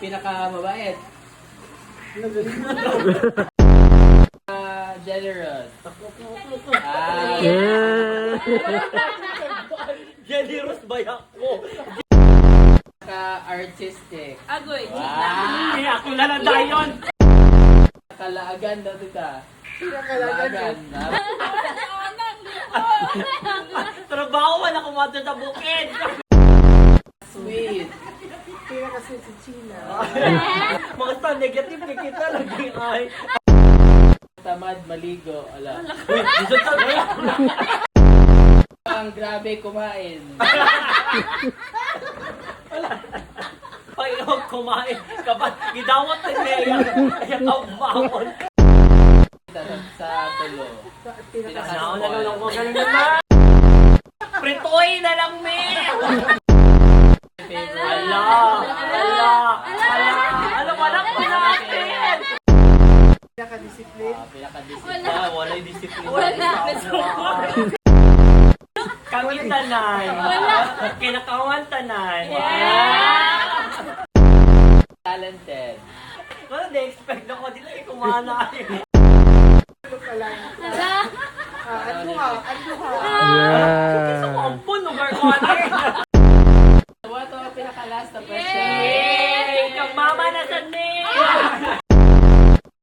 Pinakamabait. Generous. Generous ba ako? Artistic. Agoy. Hindi ako lalanda yun. Kalaagan daw tita. Pinakalagad. Trabaho wala kumata sa bukid. Sweet. Pinakasweet si China. Mga sa negative kay kita lagi ay. Tamad maligo. Ala. Uy, gusto ka ba? Ang grabe kumain. Pag ikaw kumain, kapag gidawat na niya, kaya tao bawon. Sa tulo. Ano na lang ako galing naman. Pritoy na lang, me! Ala! Ala! Ala! Ala! Walang pa natin! Pinakadisiplin. Pinakadisiplin. Wala yung disiplina. Wala. Kami tanan. Kinakawan tanan. Talented. Wala, na-expect ako. Di lang kumana. Ano pa lang. Ano ha? Ano ha? Gusto ko